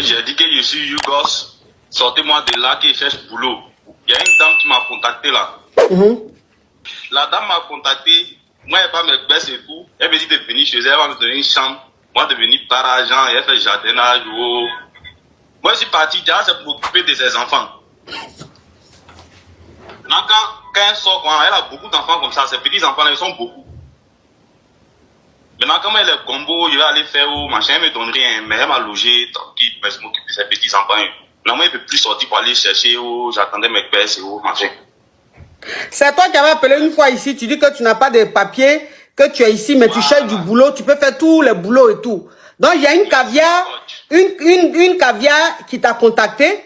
Et j'ai dit que je suis Yougos, sortez-moi de là, que je cherche boulot. Il y a une dame qui m'a contacté là. La dame m'a contacté, moi elle va me baisser et tout. Elle me dit de venir chez elle, elle va me donner une chambre. Moi de venir par argent, elle fait jardinage. Oh. Moi je suis parti déjà, c'est pour m'occuper de ses enfants. Maintenant, quand elle sort, elle a beaucoup d'enfants comme ça, ses petits enfants là, ils sont beaucoup. Maintenant, comme elle est gombo, je vais aller faire au machin, elle me donne rien, mais elle m'a logé, tranquille, mais je m'occupe de ses petits enfants. Maintenant, moi, je ne peux plus sortir pour aller chercher, j'attendais mes pères, et machin. C'est toi qui avais appelé une fois ici, tu dis que tu n'as pas de papier, que tu es ici, mais tu cherches du boulot, tu peux faire tous les boulots et tout. Donc, il y a une caviar, une caviar qui t'a contacté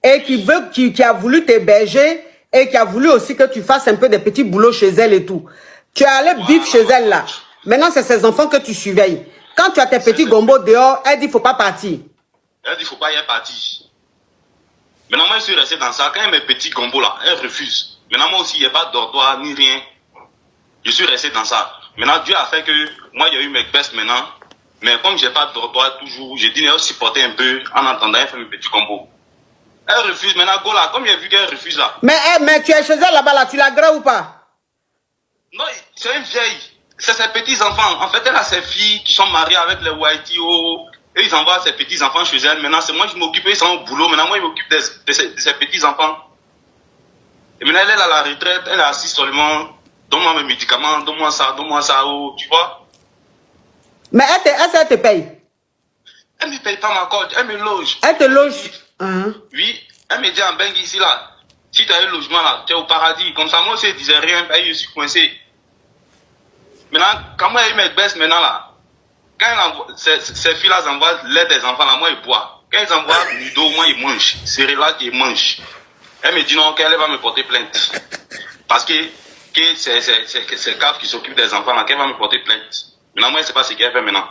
et qui a voulu t'héberger et qui a voulu aussi que tu fasses un peu des petits boulots chez elle et tout. Tu es allé vivre chez elle là. Maintenant, c'est ses enfants que tu surveilles. Quand tu as tes petits gombos dehors, elle dit qu'il ne faut pas partir. Elle dit qu'il ne faut pas y aller partir. Maintenant, moi, je suis resté dans ça. Quand il y a mes petits gombos là, elle refuse. Maintenant, moi aussi, il n'y a pas de dortoir ni rien. Je suis resté dans ça. Maintenant, Dieu a fait que moi, il y a eu mes baisses maintenant. Mais comme je n'ai pas de dortoir toujours, j'ai dit, elle supporter un peu en entendant, elle fait mes petits gombos. Elle refuse. Maintenant, go là, comme j'ai vu qu'elle refuse là. Mais tu es chez elle là-bas, là, tu la grèves ou pas? Non, c'est une vieille. C'est ses petits-enfants. En fait, elle a ses filles qui sont mariées avec les YTO. Et ils envoient ses petits-enfants chez elle. Maintenant, c'est moi qui m'occupe. Ils sont au boulot. Maintenant, moi, je m'occupe de ses petits-enfants. Et maintenant, elle est à la retraite. Elle est assise seulement. Donne-moi mes médicaments. Donne-moi ça. Tu vois? Mais elle te paye? Elle ne me paye pas ma corde. Elle me loge. Elle te loge? Oui. Elle me dit en Bengue ici, là. Si tu as un logement, là, tu es au paradis. Comme ça, moi aussi, je ne disais rien. Je suis coincé. Maintenant, quand moi, elle me baisse maintenant là, quand ces filles-là envoient l'aide des enfants là, moi, ils boivent. Quand ils envoient Ludo, moi, ils mangent. C'est là qu'ils mangent. Elle me dit non, qu'elle va me porter plainte. Parce que c'est CAF qui s'occupe des enfants là, qu'elle va me porter plainte. Maintenant, moi, je ne sais pas ce qu'elle fait maintenant.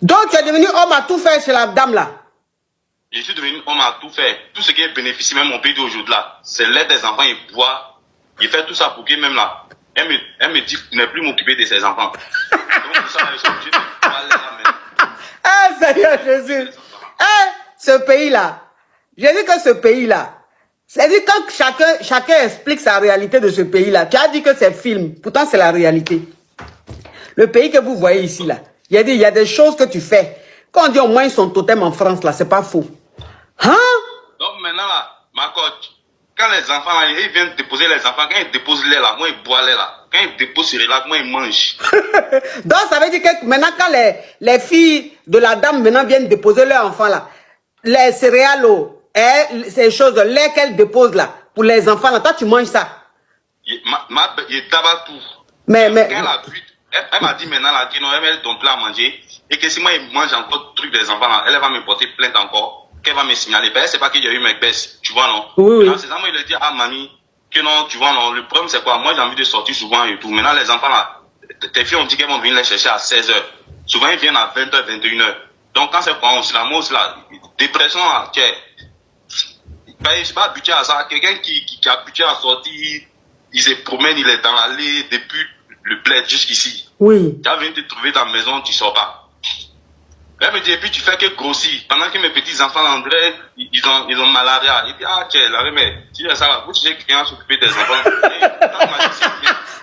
Donc, tu es devenu homme à tout faire chez la dame là? Je suis devenu homme à tout faire. Tout ce qui bénéficie même mon pays d'aujourd'hui là, c'est l'aide des enfants, ils boivent. Il fait tout ça pour que même là, elle me dit de ne plus m'occuper de ses enfants. Donc tout ça, je suis obligé de aller là maintenant. Ah, Seigneur Jésus. Ce pays-là, j'ai dit que ce pays-là, c'est-à-dire quand chacun explique sa réalité de ce pays-là, tu as dit que c'est film, pourtant c'est la réalité. Le pays que vous voyez ici là, il y a des choses que tu fais. Quand on dit au moins ils sont totem en France là, c'est pas faux. Hein? Donc maintenant là, ma coach, quand les enfants, là, ils viennent déposer les enfants, quand ils déposent les là, moi ils boivent les là. Quand ils déposent sur les là, moi ils mangent. Donc ça veut dire que maintenant quand les filles de la dame maintenant viennent déposer leurs enfants là, les céréales, ces choses, les qu'elles déposent là, pour les enfants là, toi tu manges ça. Il tabac tout. Mais elle m'a dit maintenant là, que non, elle donne plein à manger. Et que si moi il mange encore truc des enfants là, elle va me porter plainte encore. Qu'elle va me signaler. Ben, c'est pas qu'il y a eu mes baisses, tu vois, non? Oui. C'est ça, moi, il a dit, ah, mamie, que non, tu vois, non, le problème, c'est quoi? Moi, j'ai envie de sortir souvent et tout. Maintenant, les enfants, là, tes filles, on dit qu'elles vont venir les chercher à 16h. Souvent, ils viennent à 20h, 21h. Donc, quand c'est quoi, aussi, là, moi aussi, là, dépression, là, ben, je suis pas habitué à ça. Quelqu'un qui est habitué à sortir, il se promène, il est dans l'allée depuis le bled jusqu'ici. Oui. Tu as venu te trouver dans la maison, tu sors pas. Elle me dit, et puis tu fais que grossir. Pendant que mes petits-enfants, André, ils ont malaria. Il dit, ah, tiens, là, mais tu dis ça, là, vous savez quelqu'un s'occuper des enfants.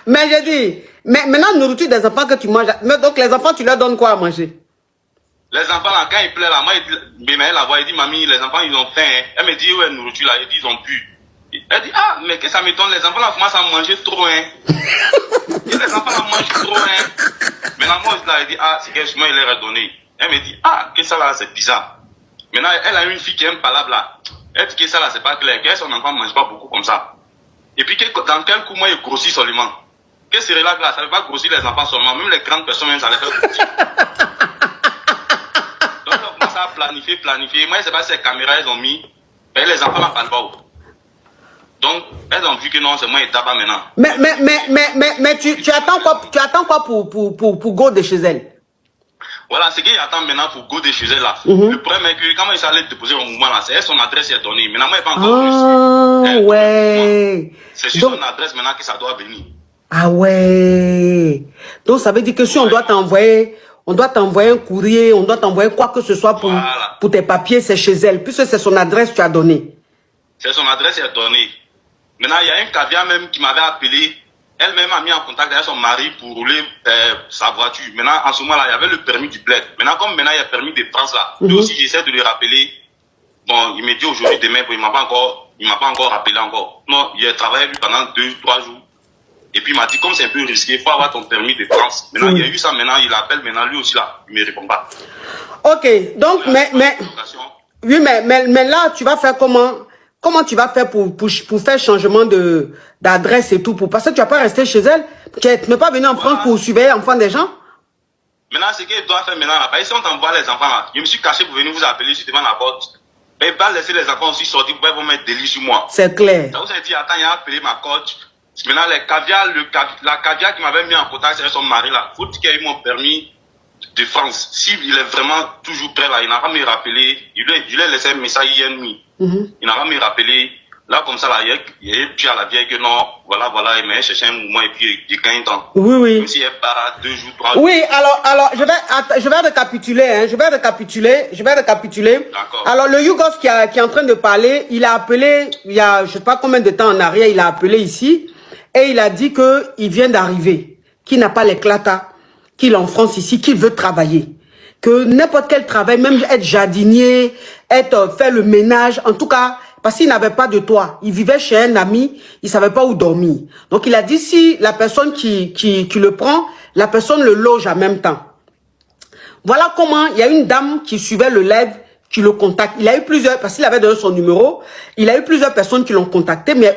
Mais je dis, mais maintenant, nourriture des enfants que tu manges, mais donc les enfants, tu leur donnes quoi à manger? Les enfants, là, quand ils pleurent, là, moi, elle la voit, il dit, mamie, les enfants, ils ont faim. Hein. Elle me dit, ouais, nourriture, là, ils ont bu. Elle dit, ah, mais qu'est-ce que ça m'étonne, les enfants, là, commencent à manger trop, hein. Et les enfants, là, mangent trop, hein. Maintenant, moi, là, elle dit, ah, c'est que moi, il leur a donné. Elle me dit, ah, que ça là, c'est bizarre. Maintenant, elle a une fille qui aime palabre là. Elle dit que ça là, c'est pas clair. Que son enfant ne mange pas beaucoup comme ça. Et puis, dans quel coup, moi, il grossit seulement. Que c'est là, ça ne fait pas grossir les enfants seulement. Même les grandes personnes, même, ça les fait grossir. Donc, on commence à planifier. Moi, je ne sais pas si les caméras, elles ont mis. Mais les enfants n'en parlent pas. Donc, elles ont vu que non, c'est moi et tabac maintenant. Mais tu attends quoi pour go de chez elle? Voilà, ce qu'il attend maintenant pour go de chez elle là. Le problème est que quand il s'allait déposer au mouvement là, c'est son adresse est donnée. Maintenant, moi, il n'est pas encore venu. Ouais. C'est sur son adresse maintenant que ça doit venir. Ah ouais. Donc, ça veut dire que si on doit t'envoyer on doit t'envoyer un courrier, on doit t'envoyer quoi que ce soit pour tes papiers, c'est chez elle, puisque c'est son adresse que tu as donnée. C'est son adresse qui est donnée. Maintenant, il y a un caviar même qui m'avait appelé. Elle-même a mis en contact avec son mari pour rouler sa voiture. Maintenant, en ce moment-là, il y avait le permis du bled. Maintenant, comme maintenant, il y a le permis de France là. Lui aussi, j'essaie de le rappeler. Bon, il me dit aujourd'hui, demain, il m'a pas encore rappelé encore. Non, il a travaillé lui pendant 2-3 jours. Et puis il m'a dit, comme c'est un peu risqué, il faut avoir ton permis de France. Maintenant, il y a eu ça, maintenant, il appelle, maintenant, lui aussi là, il me répond pas. Ok, donc, oui, mais là, tu vas faire comment? Comment tu vas faire pour faire changement d'adresse et tout parce que tu vas pas rester chez elle? Tu n'es pas venu en France pour surveiller l'enfant des gens? Maintenant, ce qu'il doit faire maintenant, là, si on t'envoie les enfants là, je me suis caché pour venir vous appeler, je suis devant la porte. Mais pas laisser les enfants aussi sortir pour vous mettre des lits sur moi. C'est clair. Ça vous a dit, attends, il a appelé ma coach. Maintenant, la caviar qui m'avait mis en contact avec son mari là, faut qu'il ait eu mon permis de France. S'il est vraiment toujours prêt là, il n'a pas me rappelé. Je lui ai laissé un message hier nuit. Il n'a pas me rappelé. Là, comme ça, là, il y a puis à la vieille que non, voilà, il m'a cherché un mouvement et puis il gagne temps. Oui. Même s'il est pas 2 jours, 3 jours. Oui, alors, je vais récapituler, hein, je vais récapituler. Alors, le Yougov qui est en train de parler, il a appelé, il y a, je sais pas combien de temps en arrière, il a appelé ici, et il a dit qu'il vient d'arriver, qu'il n'a pas l'éclata, qu'il est en France ici, qu'il veut travailler. Que n'importe quel travail, même être jardinier, faire le ménage, en tout cas, parce qu'il n'avait pas de toit. Il vivait chez un ami, il savait pas où dormir. Donc il a dit si la personne qui le prend, la personne le loge en même temps. Voilà comment il y a une dame qui suivait le live, qui le contacte. Il a eu plusieurs, parce qu'il avait donné son numéro, il a eu plusieurs personnes qui l'ont contacté, mais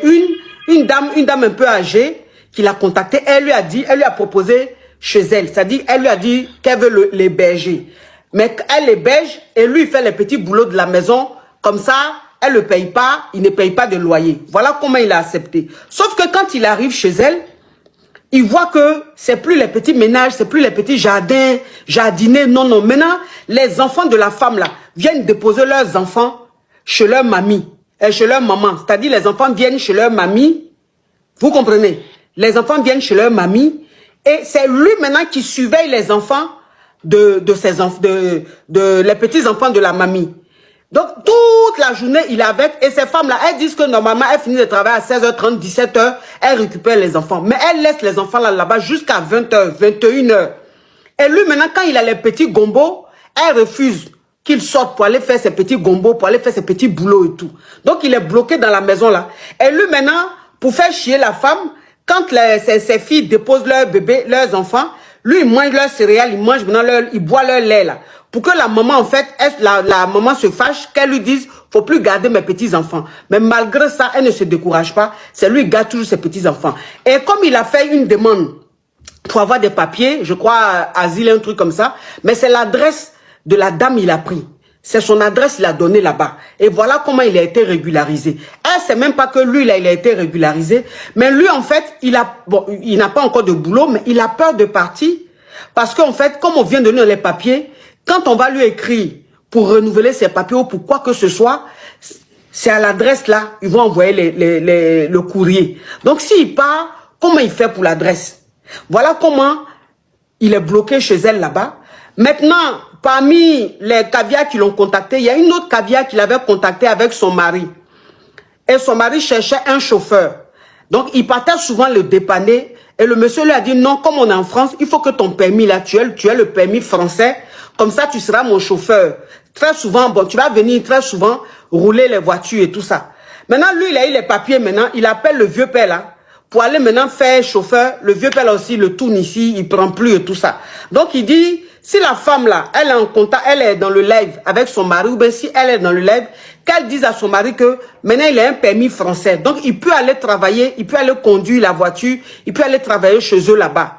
une dame un peu âgée qui l'a contacté, elle lui a proposé chez elle. C'est-à-dire, elle lui a dit qu'elle veut l'héberger. Mais elle l'héberge et lui, il fait les petits boulots de la maison. Comme ça, elle ne paye pas, il ne paye pas de loyer. Voilà comment il a accepté. Sauf que quand il arrive chez elle, il voit que c'est plus les petits ménages, c'est plus les petits jardins, jardinés. Non. Maintenant, les enfants de la femme là viennent déposer leurs enfants chez leur mamie, chez leur maman. C'est-à-dire, les enfants viennent chez leur mamie. Vous comprenez? Les enfants viennent chez leur mamie. Et c'est lui maintenant qui surveille les enfants ses enfants, les petits enfants de la mamie. Donc toute la journée il est avec, et ces femmes là elles disent que normalement elles finissent de travailler à 16h30, 17h, elles récupèrent les enfants, mais elles laissent les enfants là-bas jusqu'à 20h, 21h. Et lui maintenant quand il a les petits gombos, elle refuse qu'il sorte pour aller faire ses petits gombos, pour aller faire ses petits boulots et tout. Donc il est bloqué dans la maison là. Et lui maintenant, pour faire chier la femme, quand ses filles déposent leurs bébés, leurs enfants, lui, il mange leurs céréales, il boit leur lait là. Pour que la maman, en fait, la maman se fâche, qu'elle lui dise, faut plus garder mes petits-enfants. Mais malgré ça, elle ne se décourage pas. C'est lui qui garde toujours ses petits-enfants. Et comme il a fait une demande pour avoir des papiers, je crois, asile, un truc comme ça, mais c'est l'adresse de la dame il a pris. C'est son adresse, il a donné là-bas. Et voilà comment il a été régularisé. Elle, c'est même pas que lui, là, il a été régularisé. Mais lui, en fait, il n'a pas encore de boulot, mais il a peur de partir. Parce qu'en fait, comme on vient de donner les papiers, quand on va lui écrire pour renouveler ses papiers ou pour quoi que ce soit, c'est à l'adresse là, ils vont envoyer le courrier. Donc, s'il part, comment il fait pour l'adresse? Voilà comment il est bloqué chez elle là-bas. Maintenant, parmi les caviars qui l'ont contacté, il y a une autre caviar qui l'avait contacté avec son mari. Et son mari cherchait un chauffeur. Donc, il partait souvent le dépanner. Et le monsieur lui a dit, non, comme on est en France, il faut que ton permis là, tu aies le permis français. Comme ça, tu seras mon chauffeur. Très souvent, bon, tu vas venir très souvent rouler les voitures et tout ça. Maintenant, lui, il a eu les papiers maintenant. Il appelle le vieux père là. Pour aller maintenant faire chauffeur. Le vieux père là aussi, le tourne ici. Il prend plus et tout ça. Donc, il dit... Si la femme là, elle est en contact, elle est dans le live avec son mari, ou bien si elle est dans le live, qu'elle dise à son mari que maintenant il a un permis français. Donc il peut aller travailler, il peut aller conduire la voiture, il peut aller travailler chez eux là-bas.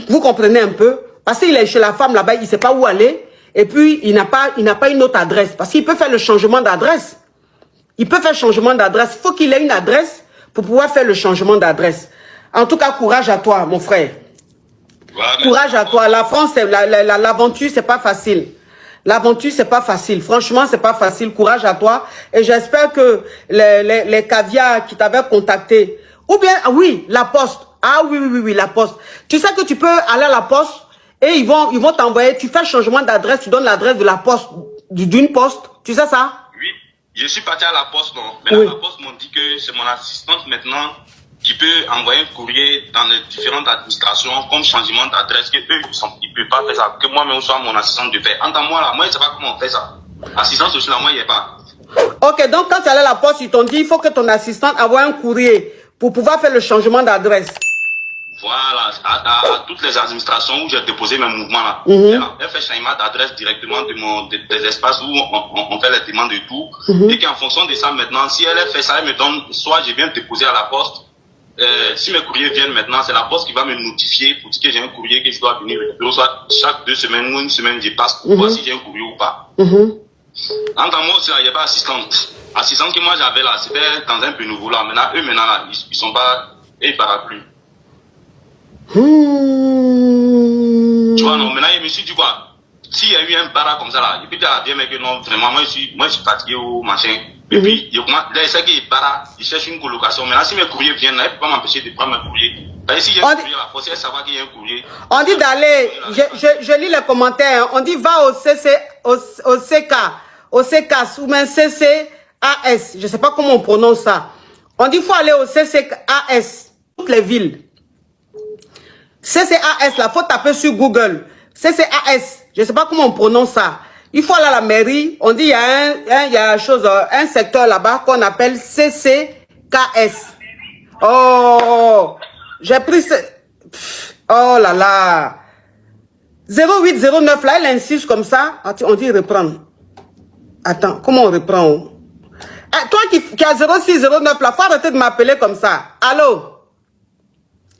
Vous comprenez un peu? Parce qu'il est chez la femme là-bas, il ne sait pas où aller, et puis il n'a pas une autre adresse. Parce qu'il peut faire le changement d'adresse. Il peut faire le changement d'adresse. Il faut qu'il ait une adresse pour pouvoir faire le changement d'adresse. En tout cas, courage à toi, mon frère. Voilà, courage à toi. La France, l'aventure, c'est pas facile. L'aventure, c'est pas facile. Franchement, c'est pas facile. Courage à toi. Et j'espère que les caviars qui t'avaient contacté, ou bien, ah oui, la poste. Ah oui, la poste. Tu sais que tu peux aller à la poste et ils vont t'envoyer, tu fais changement d'adresse, tu donnes l'adresse de la poste, d'une poste, tu sais ça? Oui, je suis parti à la poste, non. Mais Oui. la poste m'ont dit que c'est mon assistante maintenant qui peut envoyer un courrier dans les différentes administrations comme changement d'adresse, que eux, ils ne peuvent pas faire ça, que moi-même soit mon assistante de faire. Entends moi là, moi je ne sais pas comment on fait ça. Assistance aussi là, moi il n'y a pas. Ok, donc quand tu allais à la poste, ils t'ont dit il faut que ton assistante envoie un courrier pour pouvoir faire le changement d'adresse. Voilà, à toutes les administrations où j'ai déposé mes mouvements là. Elle fait changement d'adresse directement des espaces où on fait les demandes et tout. Et qu'en fonction de ça maintenant, si elle fait ça, elle me donne, soit je viens déposer à la poste. Si mes courriers viennent maintenant, c'est la poste qui va me notifier pour dire que j'ai un courrier que je dois venir récupérer, soit chaque 2 semaines ou une semaine, je passe pour voir si j'ai un courrier ou pas. Entre moi aussi, il n'y a pas assistante. Assistante que moi j'avais là, c'était dans un peu nouveau là. Maintenant, eux maintenant là, ils sont pas, et ils parlent plus. Tu vois, non, maintenant, je me suis dit quoi? S'il y a eu un barra comme ça là, je peux dire à bien, mais que non, vraiment, moi je suis fatigué au machin. Et puis, il sait qu'il barra, il cherche une colocation. Maintenant, si mes courriers viennent là, il ne peut pas m'empêcher de prendre mes courriers. Parce que si j'ai un courrier là, il faut savoir qu'il y a un courrier. On dit d'aller, je lis les commentaires, on dit va au CC, au CK, au CKAS ou même CCAS, je ne sais pas comment on prononce ça. On dit il faut aller au CCAS, toutes les villes. CCAS, là, faut taper sur Google. CCAS, je ne sais pas comment on prononce ça. Il faut aller à la mairie, on dit il y a un secteur là-bas qu'on appelle CCKS. Oh, j'ai pris ce... Oh là là. 0809, là, elle insiste comme ça. On dit reprendre. Attends, comment on reprend? Toi qui as 0609, là, faut arrêter de m'appeler comme ça. Allô?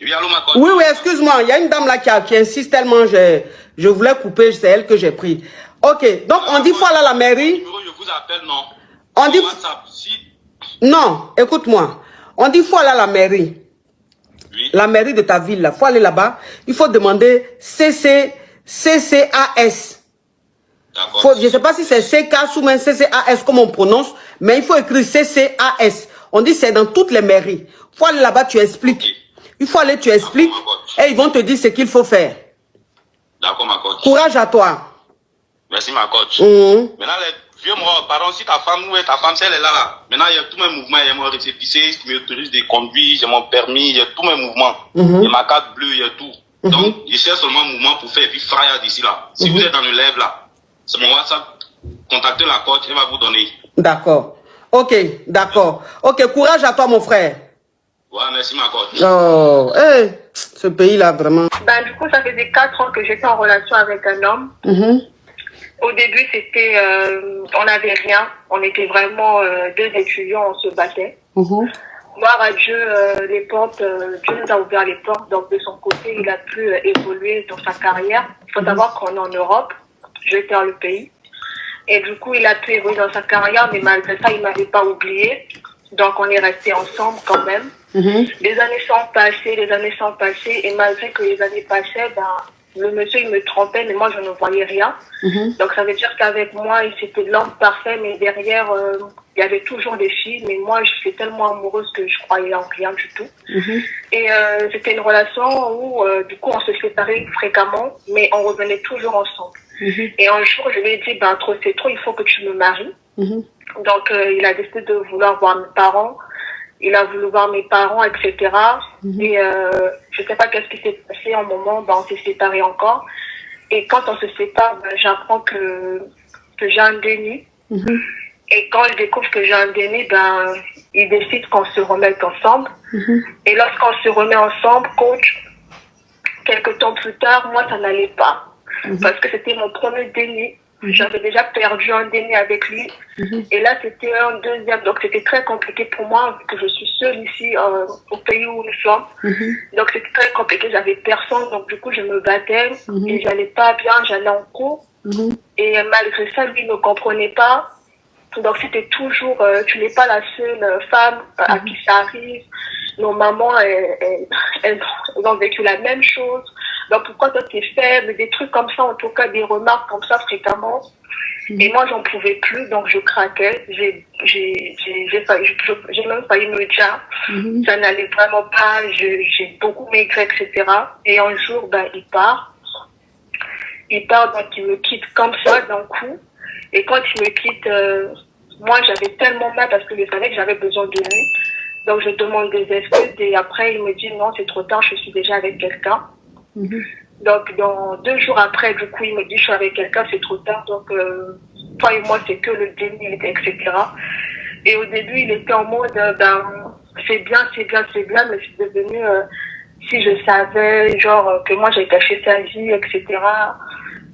Oui, allô, ma coach. Oui, oui, excuse-moi. Il y a une dame là qui insiste tellement. Je voulais couper, c'est elle que j'ai pris. Ok, donc on dit il faut aller à la mairie. Je vous appelle, non. On dit... WhatsApp, si... Non, écoute-moi. On dit il faut aller à la mairie. Oui. La mairie de ta ville, il faut aller là-bas. Il faut demander CCAS. D'accord. Je ne sais pas si c'est CK ou même CCAS comme on prononce, mais il faut écrire CCAS. On dit c'est dans toutes les mairies. Il faut aller là-bas, tu expliques. Okay. Il faut aller, tu expliques. Et ils vont te dire ce qu'il faut faire. D'accord, ma coach. Courage à toi. Merci, ma coach. Maintenant, les vieux mots, pardon, si ta femme, où est ta femme, si elle est là, là. Maintenant, il y a tous mes mouvements, il y a mon récépissé qui m'autorise de conduire, j'ai mon permis, il y a tous mes mouvements. Il y a ma carte bleue, il y a tout. Donc, je cherche seulement un mouvement pour faire, et puis fraya d'ici là. Si vous êtes dans le live là, c'est mon WhatsApp, contactez la coach, elle va vous donner. D'accord. Ok, d'accord. Ok, courage à toi, mon frère. Ouais, merci, ma coach. Oh, hey, ce pays-là, vraiment. Ben, du coup, ça faisait 4 ans que j'étais en relation avec un homme. Au début, c'était, on n'avait rien. On était vraiment 2 étudiants, on se battait. Moi, à Dieu, les portes, Dieu nous a ouvert les portes. Donc, de son côté, il a pu évoluer dans sa carrière. Il faut savoir qu'on est en Europe. Je vais faire le pays. Et du coup, il a pu évoluer dans sa carrière, mais malgré ça, il ne m'avait pas oublié. Donc, on est restés ensemble quand même. Les années sont passées, et malgré que les années passaient, ben, le monsieur, il me trompait, mais moi, je ne voyais rien. Donc, ça veut dire qu'avec moi, c'était l'homme parfait, mais derrière, il y avait toujours des filles, mais moi, j'étais tellement amoureuse que je croyais en rien du tout. Et c'était une relation où, du coup, on se séparait fréquemment, mais on revenait toujours ensemble. Et un jour, je lui ai dit, ben, trop, c'est trop, il faut que tu me maries. Donc, il a décidé de vouloir voir mes parents. Il a voulu voir mes parents, etc. Et je sais pas qu'est-ce qui s'est passé en moment, ben, on s'est séparés encore. Et quand on se sépare, ben, j'apprends que j'ai un déni. Et quand je découvre que j'ai un déni, ben, il décide qu'on se remette ensemble. Et lorsqu'on se remet ensemble, coach, quelques temps plus tard, moi, ça n'allait pas. Parce que c'était mon premier déni. J'avais déjà perdu un déni avec lui. Et là, c'était un deuxième. Donc, c'était très compliqué pour moi, vu que je suis seule ici, au pays où nous sommes. Donc, c'était très compliqué. J'avais personne. Donc, du coup, je me battais. Et j'allais pas bien. J'allais en cours. Et malgré ça, lui ne comprenait pas. Donc, c'était toujours, tu n'es pas la seule femme à qui ça arrive. Nos mamans, elles ont vécu la même chose. Donc, pourquoi toi, t'es faible? Des trucs comme ça, en tout cas, des remarques comme ça fréquemment. Et moi, j'en pouvais plus, donc je craquais. J'ai même failli me dire. Ça n'allait vraiment pas. J'ai beaucoup maigri, etc. Et un jour, ben, il part. il part, donc il me quitte comme ça d'un coup. Et quand il me quitte, moi j'avais tellement mal parce que je savais que j'avais besoin de lui. Donc je demande des excuses et après il me dit non, c'est trop tard, je suis déjà avec quelqu'un. Donc dans 2 jours après, du coup il me dit je suis avec quelqu'un, c'est trop tard. Donc toi et moi c'est que le déni, etc. Et au début il était en mode c'est bien, mais c'est devenu si je savais genre que moi j'ai caché sa vie, etc.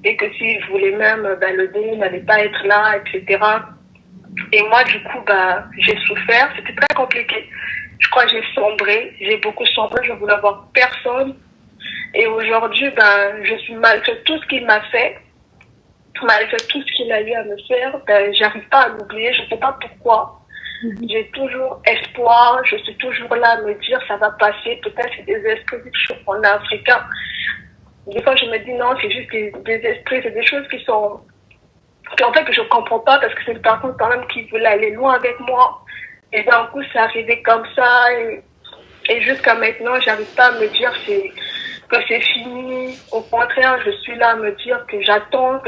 Et que s'il voulait même, le déni n'allait pas être là, etc. Et moi, du coup, j'ai souffert. C'était très compliqué. Je crois que j'ai sombré. J'ai beaucoup sombré. Je voulais avoir personne. Et aujourd'hui, je suis malgré tout ce qu'il m'a fait, malgré tout ce qu'il a eu à me faire, j'arrive pas à l'oublier. Je sais pas pourquoi. J'ai toujours espoir. Je suis toujours là à me dire ça va passer. Peut-être c'est des esprits que je suis en africain. Des fois, je me dis non, c'est juste des esprits, c'est des choses qui sont... en fait, que je comprends pas parce que c'est une personne quand même qui voulait aller loin avec moi. Et d'un coup, c'est arrivé comme ça. Et jusqu'à maintenant, j'arrive pas à me dire que c'est fini. Au contraire, je suis là à me dire que j'attends.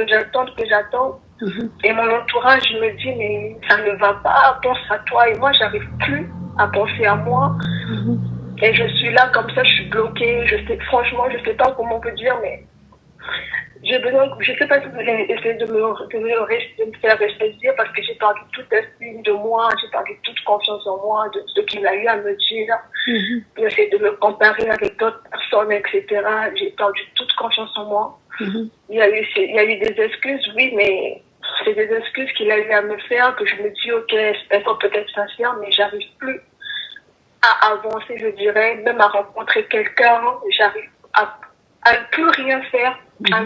Et mon entourage me dit, mais ça ne va pas, pense à toi. Et moi, j'arrive plus à penser à moi. Et je suis là comme ça, je suis bloquée. Franchement, je sais pas comment on peut dire, mais j'ai besoin, je sais pas si vous allez essayer de me faire ressaisir parce que j'ai perdu toute estime de moi, j'ai perdu toute confiance en moi, de ce qu'il a eu à me dire. J'essaie de me comparer avec d'autres personnes, etc. J'ai perdu toute confiance en moi. Il y a eu des excuses, oui, mais c'est des excuses qu'il a eu à me faire que je me dis, ok, elles sont peut-être sincères, mais j'arrive plus à avancer, je dirais, même à rencontrer quelqu'un, j'arrive à ne plus rien faire, à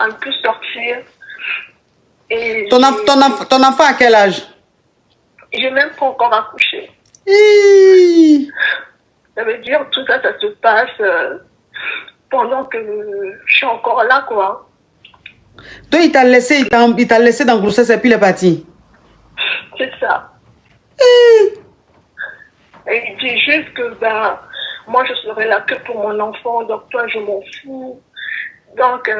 ne plus sortir. Et ton enfant à quel âge? J'ai même pas encore accouché. Ça veut dire tout ça, ça se passe pendant que je suis encore là, quoi. Toi, il t'a laissé dans la grossesse et puis il est parti. C'est ça. Et il dit juste que moi je serai là que pour mon enfant, donc toi je m'en fous. Donc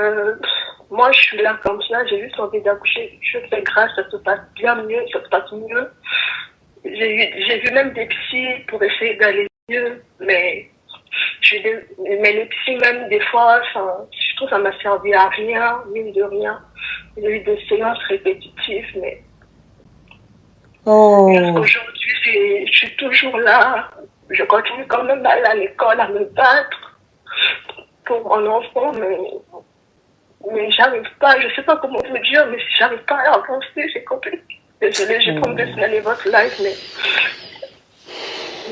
moi je suis là comme ça, j'ai juste envie d'accoucher. Je fais grâce, ça se passe bien mieux, ça se passe mieux. J'ai vu même des psys pour essayer d'aller mieux, mais les psys même des fois, je trouve que ça m'a servi à rien, mine de rien. Il y a eu des séances répétitives, mais jusqu'aujourd'hui, je suis toujours là. Je continue quand même à aller à l'école, à me battre pour mon enfant, mais j'arrive pas, je sais pas comment te dire, mais si j'arrive pas à avancer, c'est compliqué. Désolée, j'ai pas envie de signaler votre live,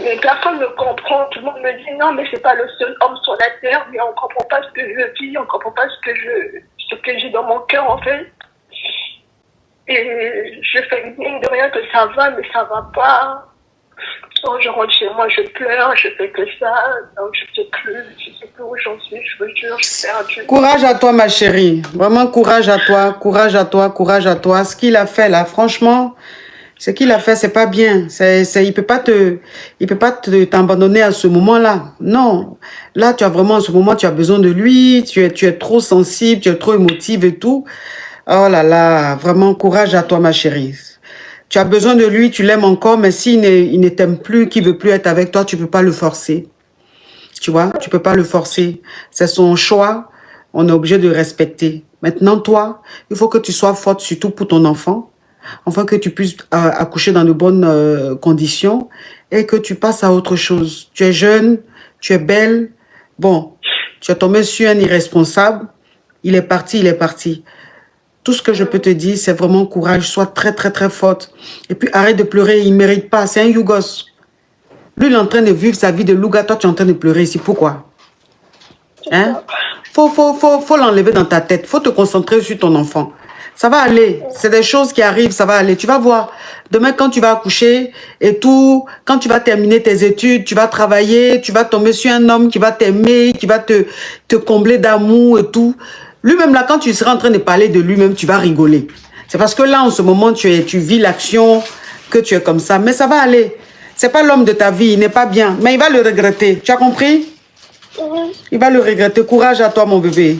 mais personne ne comprend. Tout le monde me dit non, mais c'est pas le seul homme sur la terre, mais on comprend pas ce que je vis, on comprend pas ce que j'ai dans mon cœur en fait. Et je fais mine de rien que ça va, mais ça va pas. Quand je rentre chez moi, je pleure, je fais que ça. Donc je sais plus où j'en suis, je vous jure, je suis perdue. Courage à toi, ma chérie. Vraiment, courage à toi, courage à toi, courage à toi. Ce qu'il a fait là, franchement, ce qu'il a fait, c'est pas bien. Il peut pas t'abandonner à ce moment-là. Non. Là, tu as vraiment, en ce moment, tu as besoin de lui, tu es trop sensible, tu es trop émotive et tout. Oh là là, vraiment, courage à toi, ma chérie. Tu as besoin de lui, tu l'aimes encore, mais s'il ne t'aime plus, qu'il veut plus être avec toi, tu peux pas le forcer. Tu vois, tu peux pas le forcer. C'est son choix, on est obligé de respecter. Maintenant, toi, il faut que tu sois forte, surtout pour ton enfant, afin que tu puisses accoucher dans de bonnes conditions et que tu passes à autre chose. Tu es jeune, tu es belle. Bon, tu es tombé sur un irresponsable. Il est parti. Tout ce que je peux te dire, c'est vraiment courage. Sois très, très, très forte. Et puis, arrête de pleurer. Il ne mérite pas. C'est un Yougos. Lui, il est en train de vivre sa vie de Louga. Toi, tu es en train de pleurer ici. Pourquoi? Hein? Faut l'enlever dans ta tête. Faut te concentrer sur ton enfant. Ça va aller. C'est des choses qui arrivent. Ça va aller. Tu vas voir. Demain, quand tu vas accoucher et tout, quand tu vas terminer tes études, tu vas travailler, tu vas tomber sur un homme qui va t'aimer, qui va te combler d'amour et tout. Lui-même, là, quand tu seras en train de parler de lui-même, tu vas rigoler. C'est parce que là, en ce moment, tu vis l'action, que tu es comme ça. Mais ça va aller. C'est pas l'homme de ta vie, il n'est pas bien. Mais il va le regretter. Tu as compris? Il va le regretter. Courage à toi, mon bébé.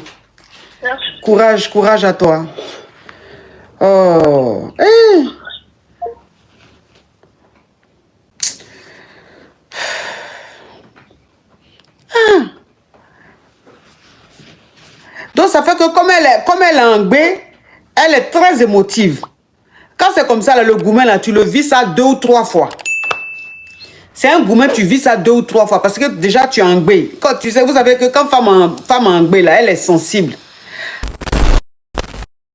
Merci. Courage, courage à toi. Oh. Hey. Ah. Donc ça fait que comme elle est en B, elle est très émotive. Quand c'est comme ça, là, le gourmet, là, tu le vis ça 2 ou 3 fois. C'est un gourmet, tu vis ça 2 ou 3 fois. Parce que déjà, tu es en B. Quand, tu sais, vous savez que quand femme en B, là, elle est sensible.